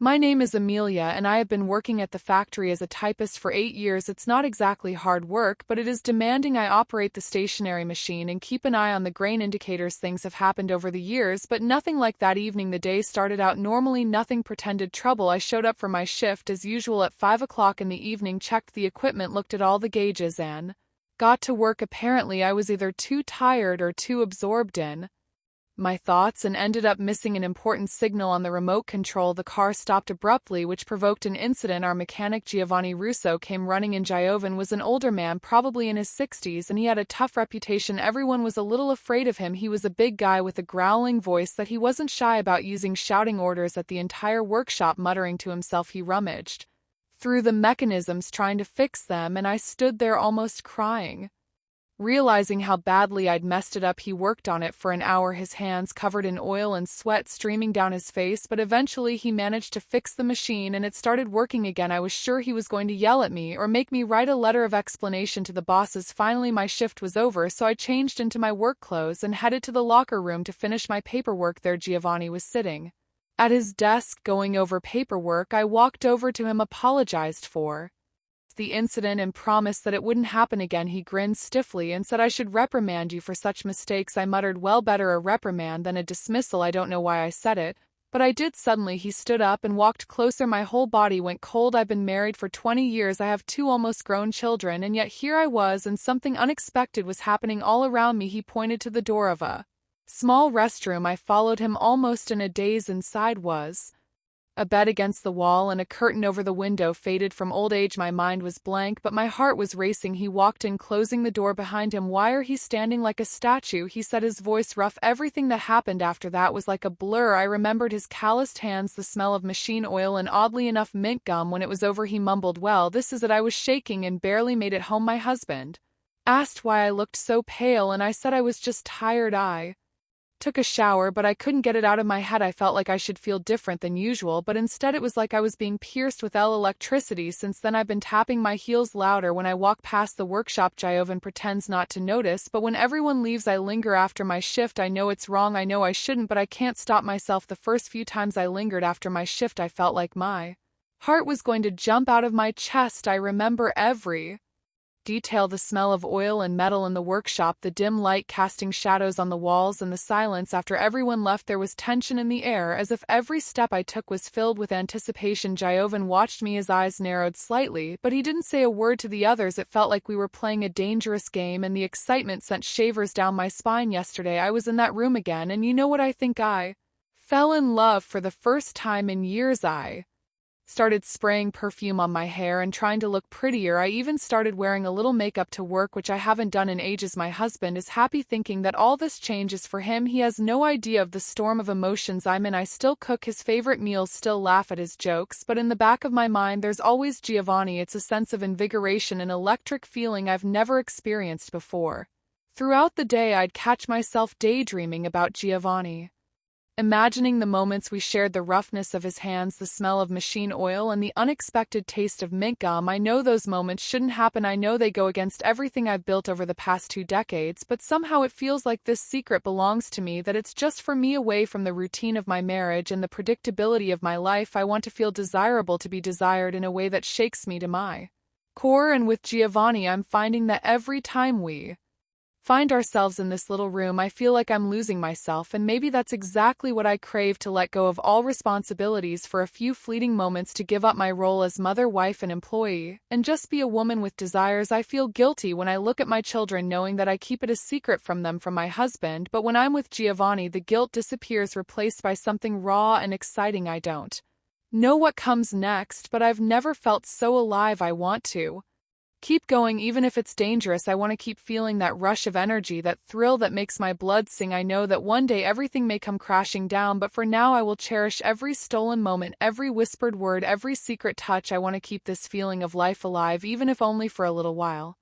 My name is Amelia and I have been working at the factory as a typist for 8 years. It's not exactly hard work, but it is demanding. I operate the stationary machine and keep an eye on the grain indicators. Things have happened over the years, but nothing like that evening. The day started out normally, nothing pretended trouble. I showed up for my shift as usual at 5 o'clock in the evening, checked the equipment, looked at all the gauges and got to work. Apparently I was either too tired or too absorbed in my thoughts and ended up missing an important signal on the remote control. The car stopped abruptly, which provoked an incident. Our mechanic Giovanni Russo came running in. Giovan was an older man, probably in his 60s, and he had a tough reputation. Everyone was a little afraid of him. He was a big guy with a growling voice that he wasn't shy about using, shouting orders at the entire workshop. Muttering to himself, he rummaged through the mechanisms trying to fix them, and I stood there almost crying. Realizing how badly I'd messed it up, he worked on it for an hour, his hands covered in oil and sweat streaming down his face, but eventually he managed to fix the machine and it started working again. I was sure he was going to yell at me or make me write a letter of explanation to the bosses. Finally my shift was over, so I changed into my work clothes and headed to the locker room to finish my paperwork there. Giovanni was sitting at his desk going over paperwork. I walked over to him, apologized for the incident and promised that it wouldn't happen again. He grinned stiffly and said I should reprimand you for such mistakes. I muttered, well, better a reprimand than a dismissal. I don't know why I said it, but I did. Suddenly he stood up and walked closer. My whole body went cold. I've been married for 20 years. I have 2 almost grown children, and yet here I was and something unexpected was happening all around me. He pointed to the door of a small restroom. I followed him almost in a daze. Inside was a bed against the wall and a curtain over the window, faded from old age. My mind was blank, but my heart was racing. He walked in, closing the door behind him. Why are he standing like a statue? He said, his voice rough. Everything that happened after that was like a blur. I remembered his calloused hands, the smell of machine oil, and oddly enough mint gum. When it was over he mumbled, well, this is it. I was shaking and barely made it home. My husband asked why I looked so pale, and I said I was just tired. I took a shower, but I couldn't get it out of my head. I felt like I should feel different than usual, but instead it was like I was being pierced with electricity. Since then I've been tapping my heels louder when I walk past the workshop. Giovan pretends not to notice, but when everyone leaves I linger after my shift. I know it's wrong, I know I shouldn't, but I can't stop myself. The first few times I lingered after my shift I felt like my heart was going to jump out of my chest. I remember every detail, the smell of oil and metal in the workshop, the dim light casting shadows on the walls, and the silence. After everyone left there was tension in the air, as if every step I took was filled with anticipation. Giovan watched me, his eyes narrowed slightly, but he didn't say a word to the others. It felt like we were playing a dangerous game, and the excitement sent shivers down my spine. Yesterday I was in that room again, and you know what? I think I fell in love for the first time in years. I started spraying perfume on my hair and trying to look prettier. I even started wearing a little makeup to work, which I haven't done in ages. My husband is happy, thinking that all this change is for him. He has no idea of the storm of emotions I'm in. I still cook his favorite meals, still laugh at his jokes, but in the back of my mind there's always Giovanni. It's a sense of invigoration, an electric feeling I've never experienced before. Throughout the day I'd catch myself daydreaming about Giovanni, imagining the moments we shared, the roughness of his hands, the smell of machine oil, and the unexpected taste of mint gum. I know those moments shouldn't happen. I know they go against everything I've built over the past 2 decades, but somehow it feels like this secret belongs to me, that it's just for me, away from the routine of my marriage and the predictability of my life. I want to feel desirable, to be desired in a way that shakes me to my core, and with Giovanni I'm finding that every time we find ourselves in this little room I feel like I'm losing myself, and maybe that's exactly what I crave, to let go of all responsibilities for a few fleeting moments, to give up my role as mother, wife, and employee, and just be a woman with desires. I feel guilty when I look at my children, knowing that I keep it a secret from them, from my husband, but when I'm with Giovanni the guilt disappears, replaced by something raw and exciting. I don't know what comes next, but I've never felt so alive. I want to keep going, even if it's dangerous. I want to keep feeling that rush of energy, that thrill that makes my blood sing. I know that one day everything may come crashing down, but for now I will cherish every stolen moment, every whispered word, every secret touch. I want to keep this feeling of life alive, even if only for a little while.